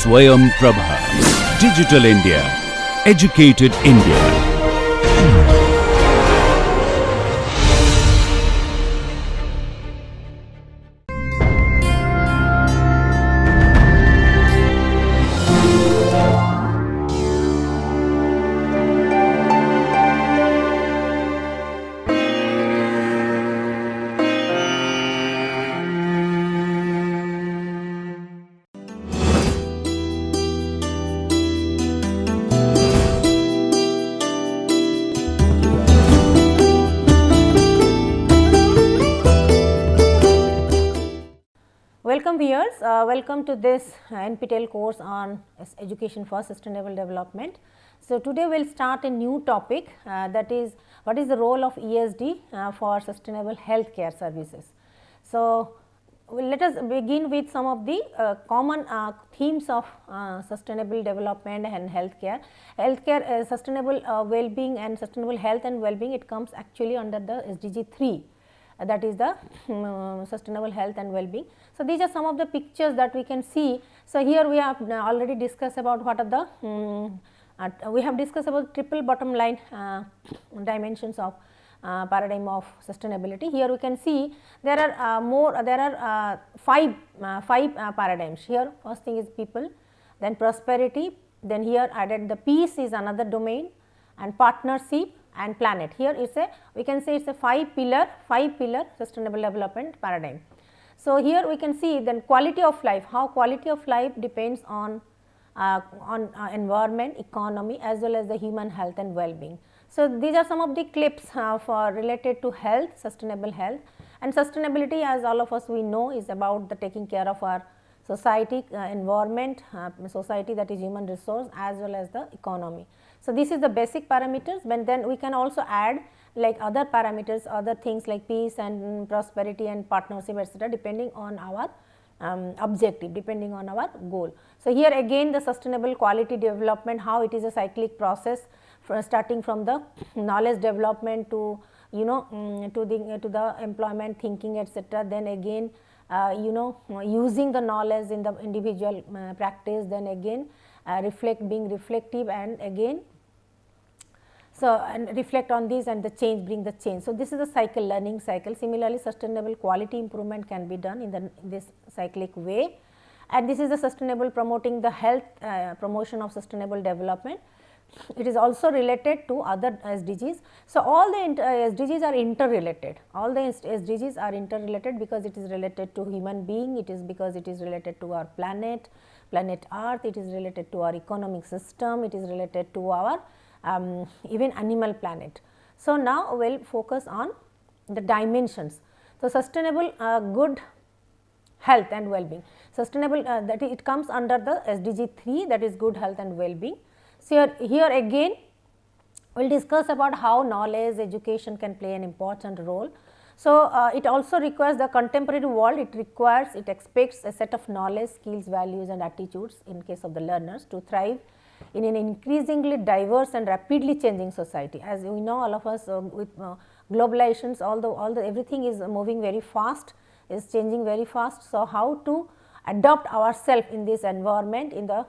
Swayam Prabha. Digital India. Educated India. Welcome viewers, welcome to this NPTEL course on education for sustainable development. So, today we will start a new topic that is what is the role of ESD for sustainable healthcare services. So, let us begin with some of the common themes of sustainable development and healthcare. Healthcare, sustainable well-being and sustainable health and well-being, it comes actually under the SDG 3. That is the sustainable health and well-being. So, these are some of the pictures that we can see. So, here we have already discussed about what are the we have discussed about triple bottom line dimensions of paradigm of sustainability. Here we can see there are five paradigms here. First thing is people, then prosperity, then here added the peace is another domain, and partnership and planet. Here is a, we can say it is a five pillar sustainable development paradigm. So, here we can see then quality of life, how quality of life depends on environment, economy as well as the human health and well-being. So, these are some of the clips for related to health, sustainable health, and sustainability, as all of us we know, is about the taking care of our society, environment, society, that is human resource as well as the economy. So, this is the basic parameters, but then we can also add like other parameters, other things like peace and prosperity and partnership, etc., depending on our objective, depending on our goal. So, here again the sustainable quality development, how it is a cyclic process starting from the knowledge development to to the employment thinking, etc., then again using the knowledge in the individual practice, then again being reflective, and again and reflect on this and the change, bring the change. So, this is a cycle, learning cycle. Similarly, sustainable quality improvement can be done in this cyclic way, and this is the sustainable promoting the health, promotion of sustainable development. It is also related to other SDGs. So, all the SDGs are interrelated, all the SDGs are interrelated because it is related to human being, it is because it is related to our planet earth, it is related to our economic system, it is related to our even animal planet. So, now we will focus on the dimensions. So, sustainable good health and well-being, sustainable that it comes under the SDG 3, that is good health and well-being. So, here again we will discuss about how knowledge education can play an important role. So, it also requires the contemporary world, it expects a set of knowledge, skills, values and attitudes in case of the learners to thrive in an increasingly diverse and rapidly changing society. As we know, all of us with globalizations, all the everything is moving very fast, is changing very fast. So, how to adopt ourselves in this environment, in the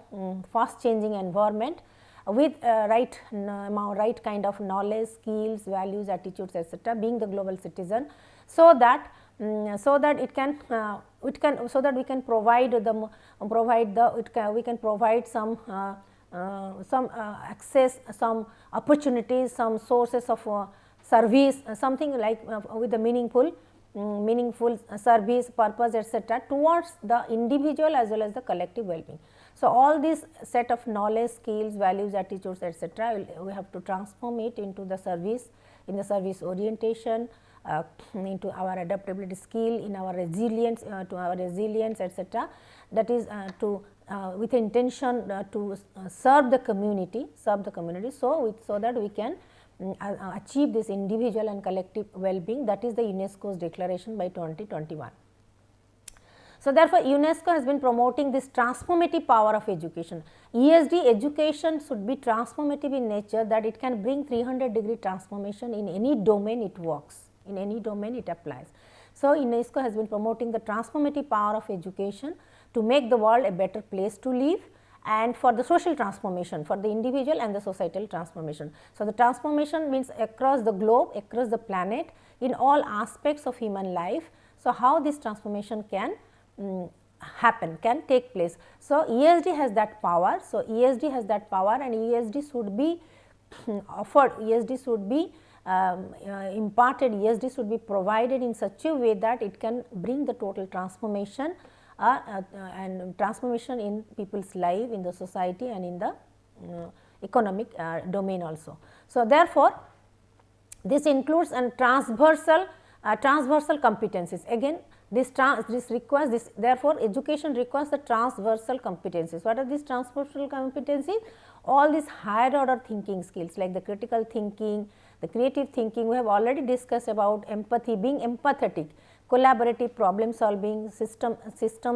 fast changing environment with right kind of knowledge, skills, values, attitudes, etc., being the global citizen, so that it can so that we can provide we can provide some access, some opportunities, some sources of service, something like with the meaningful service, purpose, etc., towards the individual as well as the collective well-being. So, all this set of knowledge, skills, values, attitudes, etc., we have to transform it into the service, in the service orientation, into our adaptability skill, in our resilience, to our resilience, etc., that is to with intention to serve the community, so that we can achieve this individual and collective well-being, that is the UNESCO's declaration by 2021. So, therefore, UNESCO has been promoting this transformative power of education. ESD education should be transformative in nature, that it can bring 300-degree transformation in any domain it works, in any domain it applies. So, UNESCO has been promoting the transformative power of education to make the world a better place to live and for the social transformation, for the individual and the societal transformation. So, the transformation means across the globe, across the planet, in all aspects of human life. So, how this transformation can happen, can take place. So, ESD has that power. So, ESD has that power, and ESD should be offered, ESD should be imparted, ESD should be provided in such a way that it can bring the total transformation and transformation in people's life, in the society, and in the economic domain also. So, therefore, this includes transversal competencies. Again, this requires this, therefore, education requires the transversal competencies. What are these transversal competencies? All these higher order thinking skills like the critical thinking, the creative thinking. We have already discussed about empathy, being empathetic, collaborative problem solving, system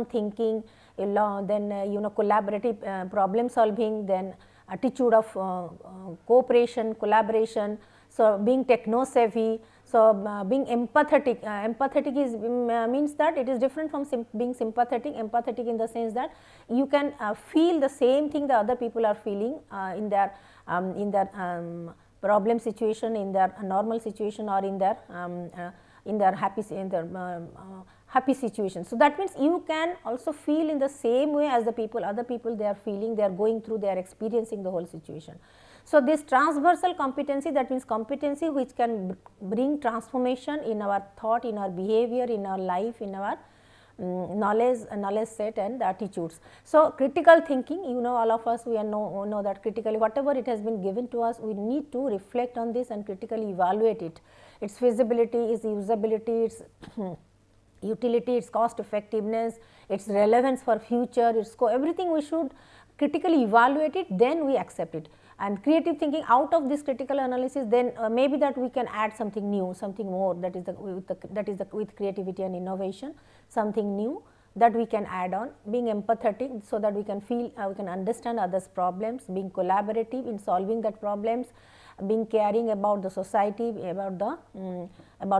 thinking, then collaborative problem solving, then attitude of cooperation, collaboration. So, being techno savvy. So, being empathetic, empathetic is means that it is different from being sympathetic. Empathetic in the sense that you can feel the same thing the other people are feeling in their problem situation, in their normal situation, or in their happy situation. So, that means you can also feel in the same way as the people, other people they are feeling, they are going through, they are experiencing the whole situation. So, this transversal competency, that means competency which can bring transformation in our thought, in our behavior, in our life, in our knowledge set and attitudes. So, critical thinking, all of us we know that critically whatever it has been given to us, we need to reflect on this and critically evaluate it, its feasibility, its usability, its utility, its cost effectiveness, its relevance for future, its everything we should critically evaluate it, then we accept it. And creative thinking, out of this critical analysis, then maybe that we can add something new, something more, that is with creativity and innovation, something new that we can add on. Being empathetic, so that we can feel, we can understand others' problems, being collaborative in solving that problems, being caring about the society, about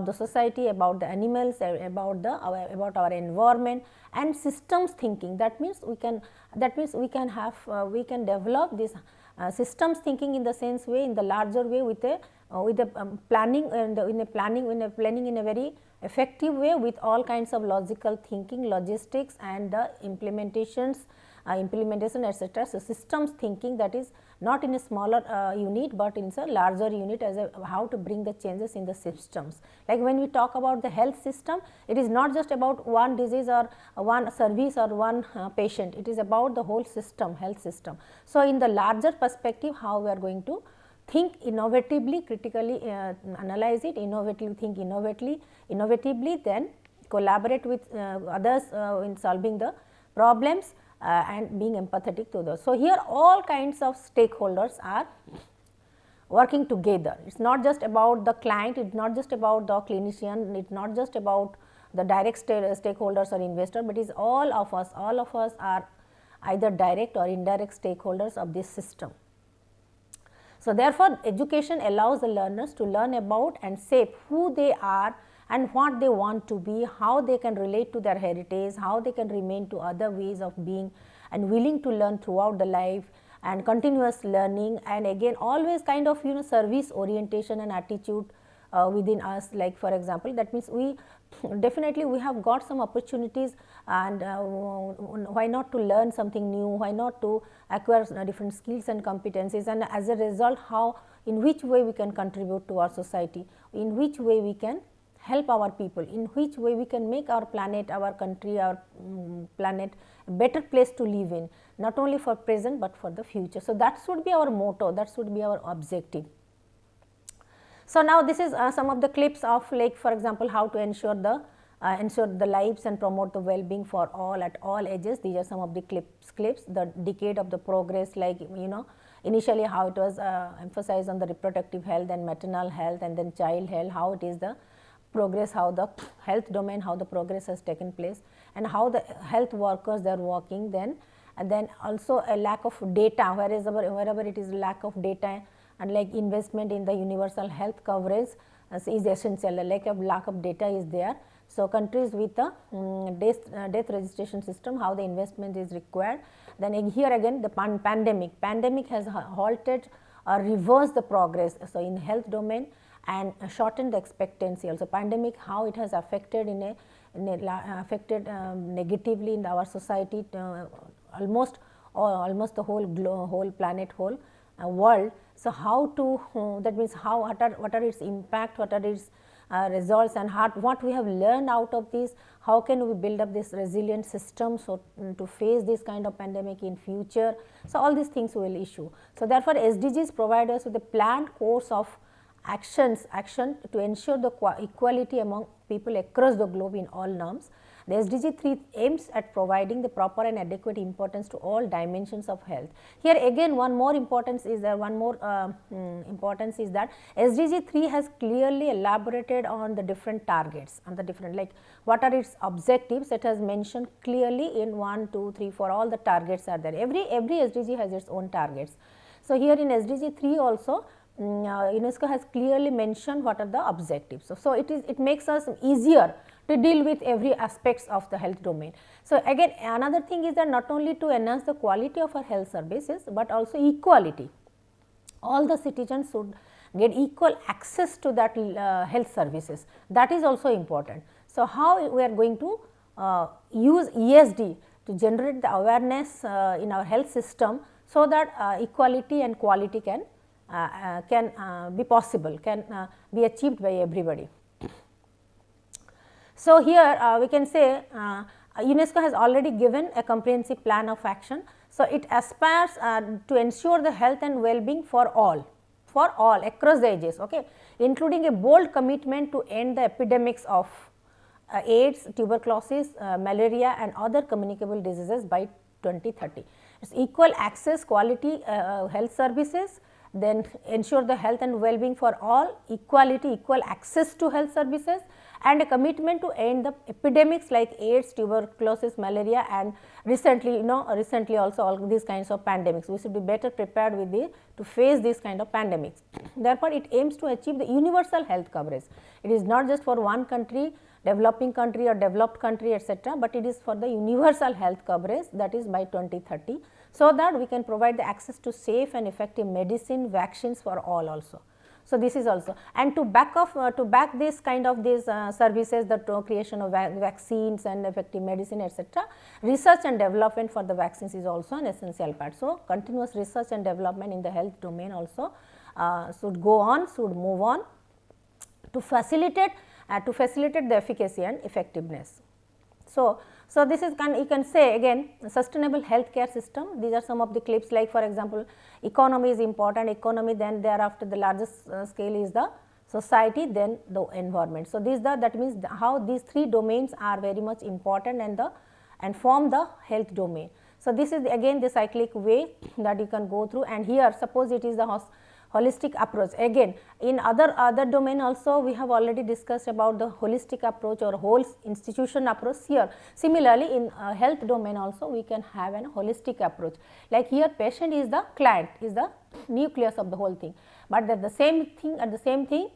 the society, about the animals, about our environment, and systems thinking. That means we can develop this systems thinking in the sense way, in the larger way, with a planning and in a planning in a very effective way, with all kinds of logical thinking, logistics, and the implementation etc. So, systems thinking, that is not in a smaller unit, but in a larger unit, as how to bring the changes in the systems. Like when we talk about the health system, it is not just about one disease or one service or one patient, it is about the whole system, health system. So, in the larger perspective, how we are going to think innovatively, critically analyze it, think innovatively, then collaborate with others in solving the problems, and being empathetic to those. So, here all kinds of stakeholders are working together. It is not just about the client, it is not just about the clinician, it is not just about the direct stakeholders or investor, but it is all of us are either direct or indirect stakeholders of this system. So, therefore, education allows the learners to learn about and shape who they are and what they want to be, how they can relate to their heritage, how they can remain to other ways of being, and willing to learn throughout the life, and continuous learning, and again always kind of service orientation and attitude within us. Like for example, that means we definitely we have got some opportunities, and why not to learn something new, why not to acquire different skills and competencies, and as a result in which way we can contribute to our society, in which way we can help our people, in which way we can make our planet, our country, our planet a better place to live in, not only for present but for the future. So, that should be our motto, that should be our objective. So, now this is some of the clips of, like for example, how to ensure the lives and promote the well-being for all at all ages. These are some of the clips, the decade of the progress, like initially how it was emphasized on the reproductive health and maternal health, and then child health, how it is the progress, how the health domain, how the progress has taken place, and how the health workers they are working, and then also a lack of data, wherever it is lack of data, and like investment in the universal health coverage is essential. A lack of data is there. So, countries with a death registration system, how the investment is required. Then here again the pandemic has halted or reversed the progress. So, in health domain and shortened the expectancy also. Pandemic, how it has affected affected negatively in our society, almost the whole planet, whole world. So, how to that means how what are its impact, what are its results, and what we have learned out of this, how can we build up this resilient system, so to face this kind of pandemic in future. So, all these things will issue. So, therefore, SDGs provide us with a planned course of action to ensure the equality among people across the globe in all norms. The SDG 3 aims at providing the proper and adequate importance to all dimensions of health. Here again one more importance is that SDG 3 has clearly elaborated on the different targets, on the different, like what are its objectives. It has mentioned clearly in 1, 2, 3, 4, all the targets are there. Every SDG has its own targets. So, here in SDG 3 also UNESCO has clearly mentioned what are the objectives. So, it makes us easier to deal with every aspects of the health domain. So, again another thing is that not only to enhance the quality of our health services, but also equality. All the citizens should get equal access to that health services, that is also important. So, how we are going to use ESD to generate the awareness in our health system, so that equality and quality can be possible, can be achieved by everybody. So, here we can say UNESCO has already given a comprehensive plan of action. So, it aspires to ensure the health and well-being for all across the ages, okay, including a bold commitment to end the epidemics of AIDS, tuberculosis, malaria and other communicable diseases by 2030. It's equal access, quality health services, then ensure the health and well-being for all, equality, equal access to health services, and a commitment to end the epidemics like AIDS, tuberculosis, malaria, and recently also all these kinds of pandemics. We should be better prepared with to face these kind of pandemics. Therefore, it aims to achieve the universal health coverage. It is not just for one country, developing country or developed country, etc., but it is for the universal health coverage, that is by 2030, so that we can provide the access to safe and effective medicine, vaccines for all also. So, this is also, and to back this kind of these services, the creation of vaccines and effective medicine, etc., research and development for the vaccines is also an essential part. So, continuous research and development in the health domain also should go on, should move on to facilitate the efficacy and effectiveness. So, this is you can say again sustainable healthcare system. These are some of the clips, like for example, economy is important, economy, then thereafter the largest scale is the society, then the environment. So, that means how these three domains are very much important and form the health domain. So, this is again the cyclic way that you can go through, and here suppose it is the holistic approach. Again in other domain also we have already discussed about the holistic approach or whole institution approach. Here similarly in health domain also we can have an holistic approach, like here patient is the client, is the nucleus of the whole thing, but at the same thing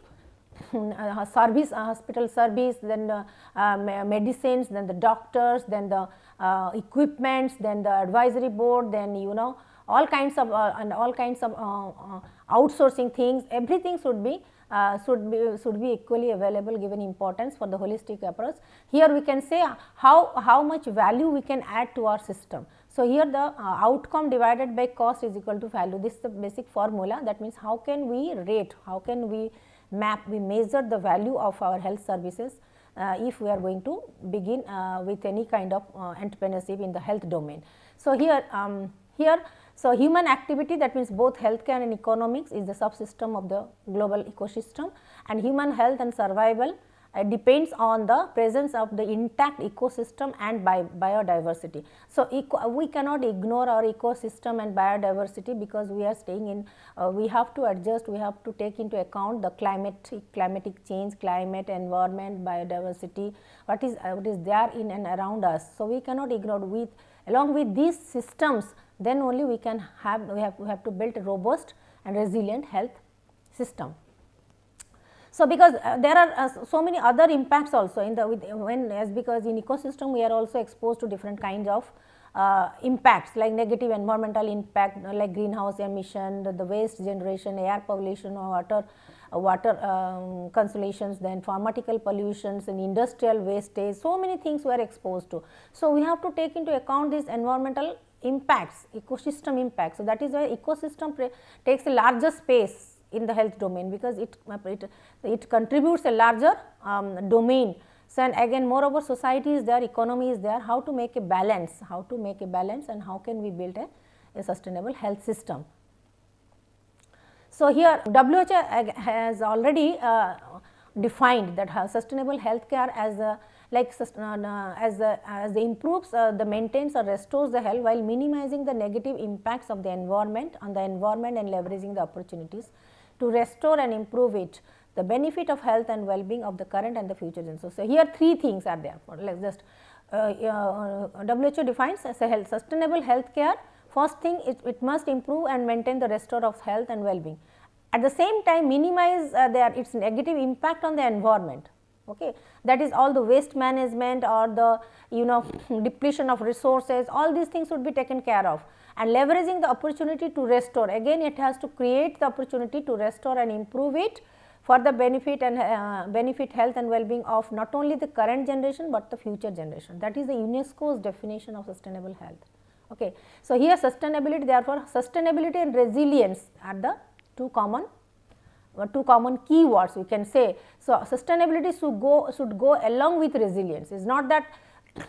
service, hospital service, then the medicines, then the doctors, then the equipments, then the advisory board, then all kinds of outsourcing things, everything should be equally available, given importance for the holistic approach. Here we can say how much value we can add to our system. So, here the outcome divided by cost is equal to value. This is the basic formula. That means how can we rate, how can we measure the value of our health services if we are going to begin with any kind of entrepreneurship in the health domain. So, so human activity, that means both healthcare and economics, is the subsystem of the global ecosystem, and human health and survival depends on the presence of the intact ecosystem and biodiversity. So, we cannot ignore our ecosystem and biodiversity, because we are staying in, we have to adjust, we have to take into account the climatic change, climate, environment, biodiversity, what is there in and around us. So, we cannot ignore along with these systems, then only we can have to build a robust and resilient health system. So, because there are so many other impacts also in the because in ecosystem we are also exposed to different kinds of impacts, like negative environmental impact, like greenhouse emission, the waste generation, air pollution, or water consolations, then pharmaceutical pollutions and industrial wastage, so many things we are exposed to. So, we have to take into account these environmental impacts, ecosystem impacts. So, that is why ecosystem takes a larger space in the health domain, because it contributes a larger domain. So, and again moreover society is there, economy is there, how to make a balance, and how can we build a sustainable health system. So, here WHO has already defined that sustainable healthcare as improves the maintains or restores the health while minimizing the negative impacts of the environment on the environment and leveraging the opportunities to restore and improve it, the benefit of health and well-being of the current and the future generations. So, here three things are there. Let us just WHO defines as a sustainable health care. First thing, it must improve and maintain the restore of health and well-being. At the same time, minimize its negative impact on the environment. Okay. That is all the waste management or the depletion of resources, all these things would be taken care of, and leveraging the opportunity to restore. Again, it has to create the opportunity to restore and improve it for the benefit and benefit health and well-being of not only the current generation, but the future generation. That is the UNESCO's definition of sustainable health. Okay. So, here sustainability, therefore, sustainability and resilience are the two common keywords we can say. So, sustainability should go along with resilience. It is not that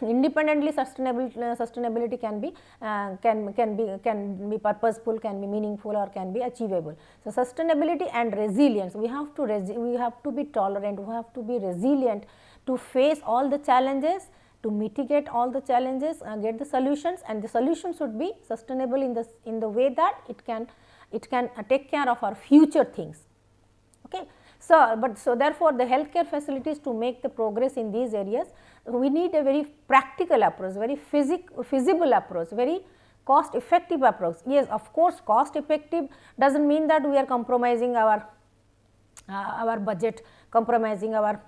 independently sustainability can be purposeful, can be meaningful, or can be achievable. So, sustainability and resilience, we have to be tolerant, we have to be resilient to face all the challenges, to mitigate all the challenges, get the solutions, and the solution should be sustainable in the way that it can take care of our future things. Okay. So, therefore, the healthcare facilities, to make the progress in these areas, we need a very practical approach, very feasible approach, very cost effective approach. Yes, of course, cost effective does not mean that we are compromising our budget, compromising our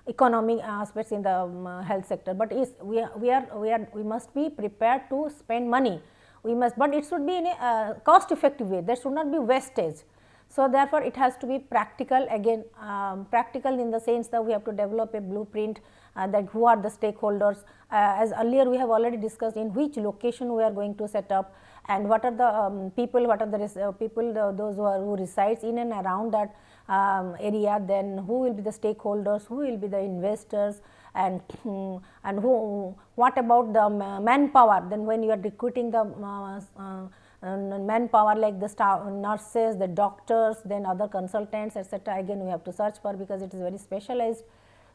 economic aspects in the health sector, but we must be prepared to spend money. We must, but it should be in a cost effective way. There should not be wastage. So, therefore, it has to be practical, again practical in the sense that we have to develop a blueprint, that who are the stakeholders, as earlier we have already discussed, in which location we are going to set up, and what are the people, what are the people, those who resides in and around that area, then who will be the stakeholders, who will be the investors, and what about the manpower. Then when you are recruiting the manpower, like the staff, nurses, the doctors, then other consultants, etc., again we have to search for, because it is very specialized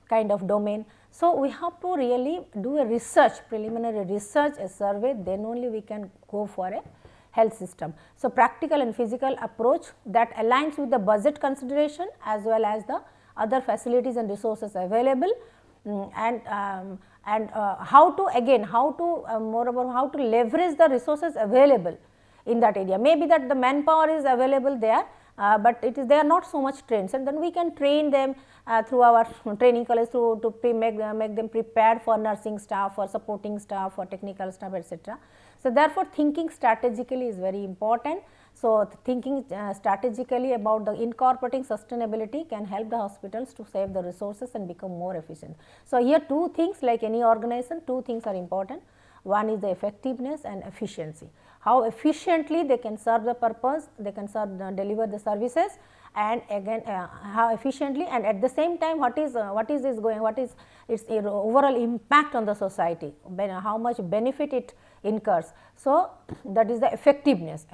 kind of domain. So, we have to really do a research, preliminary research, a survey, then only we can go for a health system. So, practical and physical approach that aligns with the budget consideration as well as the other facilities and resources available, and how to moreover how to leverage the resources available in that area. Maybe that the manpower is available there, but they are not so much trained, and then we can train them through our training college to make them prepared for nursing staff, for supporting staff, for technical staff, etc. So, therefore, thinking strategically is very important. So, thinking strategically about the incorporating sustainability can help the hospitals to save the resources and become more efficient. So, here two things, like any organization, two things are important. One is the effectiveness and efficiency. How efficiently they can serve the purpose, they can deliver the services, and again how efficiently, and at the same time what is its overall impact on the society, how much benefit it incurs. So, that is the effectiveness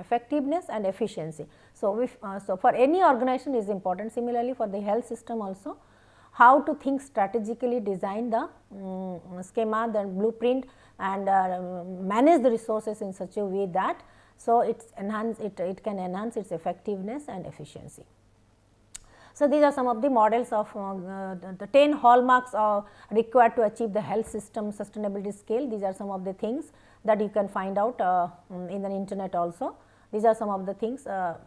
and efficiency. So, so for any organization is important. Similarly, for the health system also, how to think strategically, design the schema, the blueprint, and manage the resources in such a way that so it can enhance its effectiveness and efficiency. So, these are some of the models of the 10 hallmarks required to achieve the health system sustainability scale. These are some of the things that you can find out in the internet also. These are some of the things that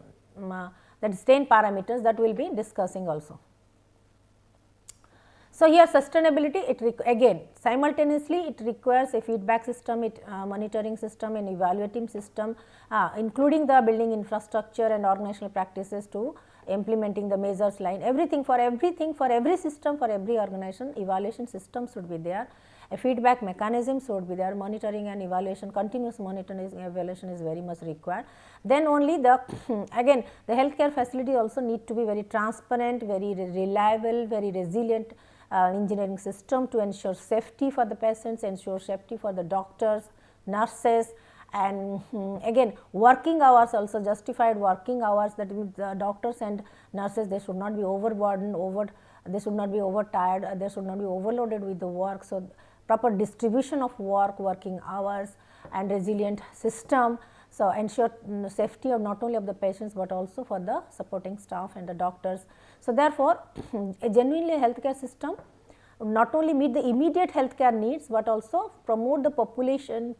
is 10 parameters that we will be discussing also. So, here sustainability again simultaneously it requires a feedback system, monitoring system and evaluating system, including the building infrastructure and organizational practices to implementing the measures line, everything for every system, for every organization evaluation system should be there, a feedback mechanism should be there, monitoring and evaluation, continuous monitoring evaluation is very much required. Then only the again the healthcare facility also need to be very transparent, very reliable, very resilient engineering system to ensure safety for the patients, ensure safety for the doctors, nurses, and again working hours also, justified working hours, that means the doctors and nurses they should not be overburdened, they should not be overtired, they should not be overloaded with the work. So, proper distribution of work, working hours and resilient system. So, ensure safety of not only of the patients, but also for the supporting staff and the doctors. So, therefore, a genuinely healthcare system not only meet the immediate healthcare needs, but also promote the population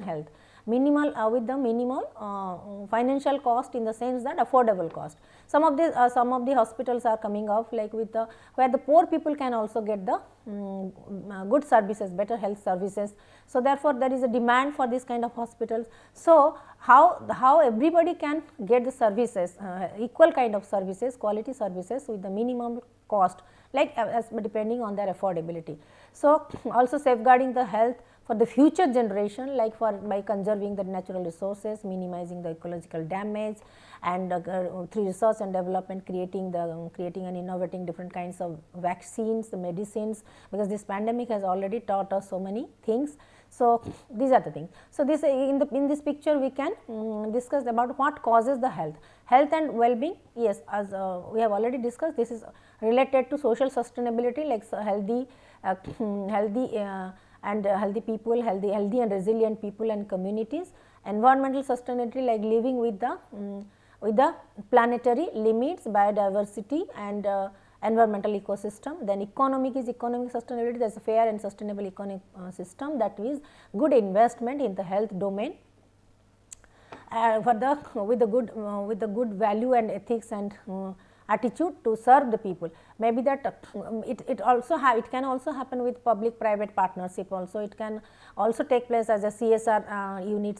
health, minimal with the minimal financial cost, in the sense that affordable cost. Some of the hospitals are coming up like with the where the poor people can also get the good services, better health services. So, therefore, there is a demand for this kind of hospitals. So, how everybody can get the services, equal kind of services, quality services with the minimum cost, like as depending on their affordability. So, also safeguarding the health for the future generation, like by conserving the natural resources, minimizing the ecological damage, and through research and development creating and innovating different kinds of vaccines, the medicines, because this pandemic has already taught us so many things. So, these are the things. So, this in this picture we can discuss about what causes the health and well-being. Yes, as we have already discussed, this is related to social sustainability, like healthy people, healthy and resilient people and communities. Environmental sustainability, like living with the planetary limits, biodiversity and environmental ecosystem. Then economic sustainability, that is a fair and sustainable economic system, that is good investment in the health domain, with the good value and ethics and attitude to serve the people. Maybe that it can also happen with public private partnership also. It can also take place as a CSR unit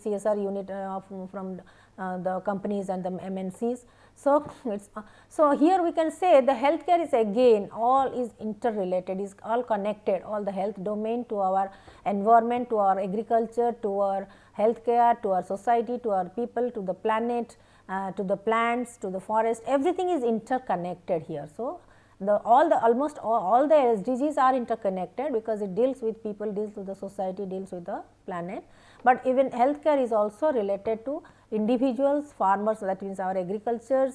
from the companies and the MNCs. So, here we can say the healthcare is again all is interrelated, is all connected, all the health domain to our environment, to our agriculture, to our healthcare, to our society, to our people, to the planet, to the plants, to the forest, everything is interconnected here. So, almost all the SDGs are interconnected, because it deals with people, deals with the society, deals with the planet. But even healthcare is also related to individuals, farmers, that means our agriculture,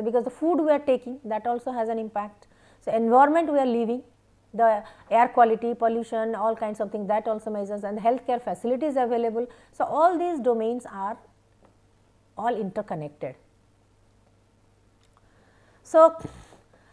because the food we are taking, that also has an impact. So, environment we are living, the air quality, pollution, all kinds of things, that also measures, and the healthcare facilities available. So, all these domains are all interconnected. So,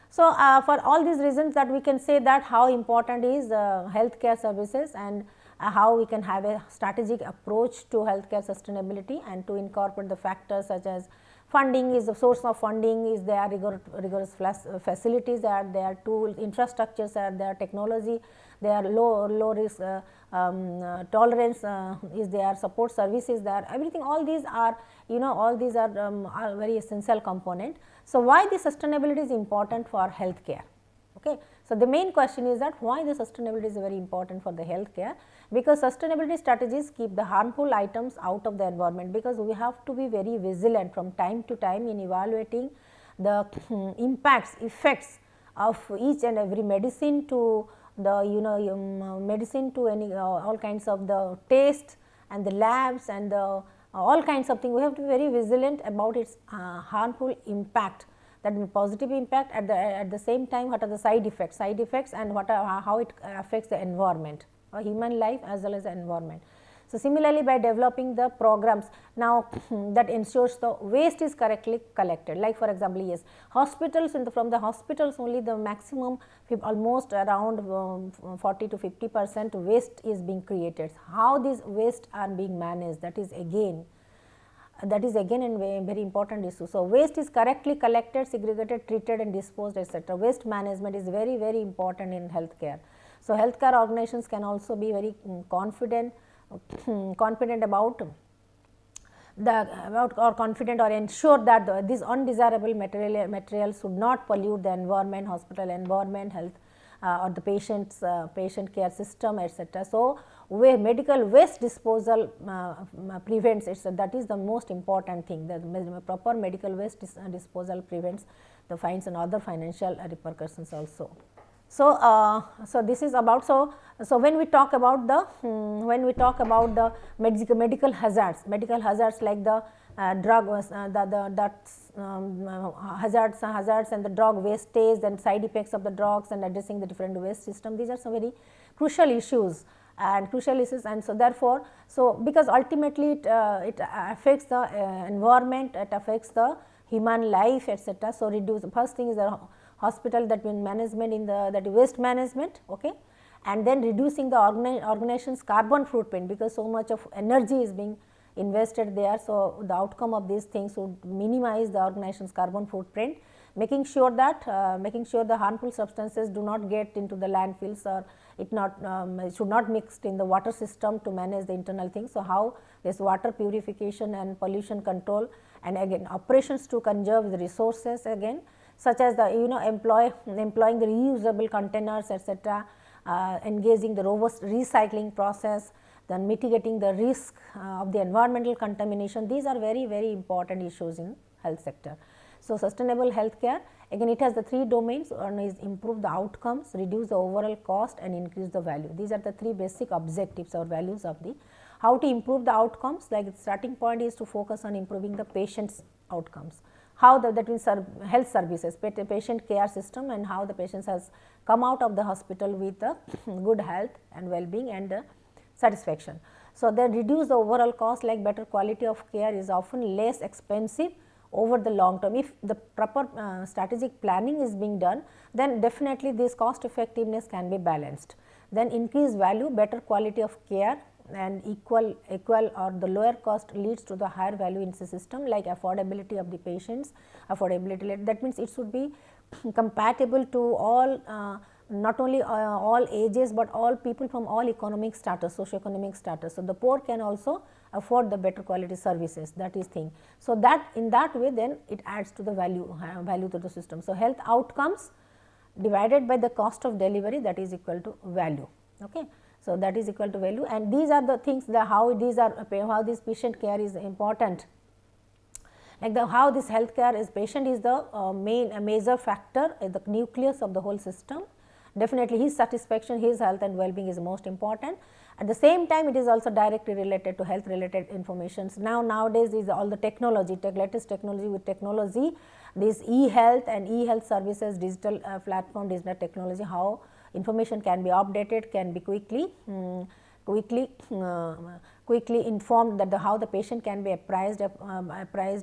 for all these reasons that we can say that how important is healthcare services, and how we can have a strategic approach to healthcare sustainability, and to incorporate the factors such as funding is the source of funding, is there rigorous facilities are there, tools, infrastructures are there, technology, there are low risk tolerance is there, support services there, everything, all these are all these are very essential component. So, why the sustainability is important for healthcare? Okay. So, the main question is that why the sustainability is very important for the healthcare, because sustainability strategies keep the harmful items out of the environment, because we have to be very vigilant from time to time in evaluating the effects of each and every medicine to the medicine to any all kinds of the taste and the labs and the all kinds of things. We have to be very vigilant about its harmful impact, that means positive impact, at the same time what are the side effects and how it affects the environment, human life as well as the environment. So, similarly, by developing the programs now that ensures the waste is correctly collected, like for example, yes, hospitals, from the hospitals only the maximum almost around 40 to 50% waste is being created. How these waste are being managed, that is again that is again a very important issue. So, waste is correctly collected, segregated, treated and disposed, etc. Waste management is very important in healthcare. So, healthcare organizations can also be very confident about confident or ensure that these undesirable materials should not pollute the environment, hospital environment, health or the patient care system, etc. So, where medical waste disposal prevents it, so that is the most important thing, the proper medical waste disposal prevents the fines and other financial repercussions also. So, this is about, so when we talk about the medical hazards like the drug hazards and the drug wastage and side effects of the drugs and addressing the different waste system, these are some very crucial issues and so therefore, so because ultimately it affects the environment, it affects the human life, etc. So, reduce, the first thing is the hospital, that means management in the waste management, okay, and then reducing the organization's carbon footprint, because so much of energy is being invested there. So, the outcome of these things would minimize the organization's carbon footprint, making sure that the harmful substances do not get into the landfills, or it should not mix in the water system to manage the internal things. So, how this water purification and pollution control, and again operations to conserve the resources, again such as the employing the reusable containers, etc., engaging the robust recycling process, then mitigating the risk of the environmental contamination. These are very important issues in health sector. So, sustainable healthcare, again it has the three domains. One is improve the outcomes, reduce the overall cost and increase the value. These are the three basic objectives or values of the how to improve the outcomes. Like the starting point is to focus on improving the patient's outcomes. How that means health services, patient care system, and how the patients has come out of the hospital with a good health and well-being and satisfaction. So, they reduce the overall cost, like better quality of care is often less expensive over the long term. If the proper strategic planning is being done, then definitely this cost effectiveness can be balanced. Then increase value, better quality of care and equal or the lower cost leads to the higher value in the system, like affordability of the patients, affordability, that means it should be compatible to all not only all ages, but all people from all economic status, socio-economic status. So, the poor can also afford the better quality services, that is thing. So, that in that way then it adds to the value to the system. So, health outcomes divided by the cost of delivery, that is equal to value. Okay. So, that is equal to value, and these are the things that how this patient care is important, like how this healthcare is, patient is the major factor, the nucleus of the whole system. Definitely his satisfaction, his health and well-being is most important. At the same time, it is also directly related to health related informations. Nowadays is all the technology, latest technology. With technology, this e-health and e-health services, digital platform, digital technology, how information can be updated, can be quickly informed, that how the patient can be apprised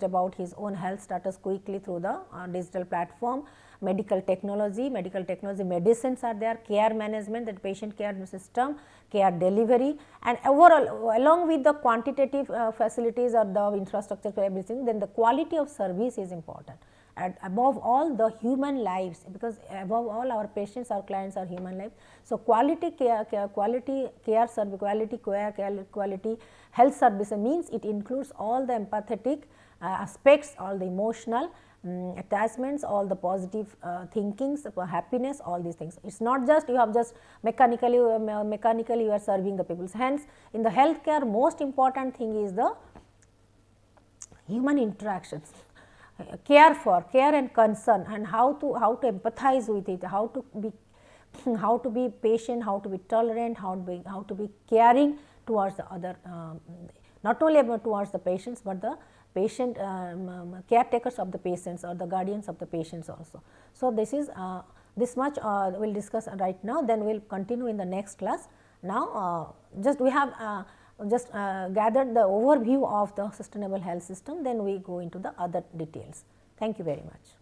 about his own health status quickly through the digital platform. Medical technology, medicines are there, care management, that patient care system, care delivery, and overall along with the quantitative facilities or the infrastructure for everything, then the quality of service is important. And above all, the human lives, because above all our patients, our clients are human lives. So, quality health service means it includes all the empathetic aspects, all the emotional attachments, all the positive thinkings, happiness, all these things. It is not just you have just mechanically you are serving the people. Hence, in the healthcare, most important thing is the human interactions. Care and concern, and how to empathize with it, how to be patient, how to be tolerant, how to be caring towards the other, not only towards the patients, but the patient caretakers of the patients or the guardians of the patients also. So, this is this much we will discuss right now, then we will continue in the next class. Now, we have gathered the overview of the sustainable health system, then we go into the other details. Thank you very much.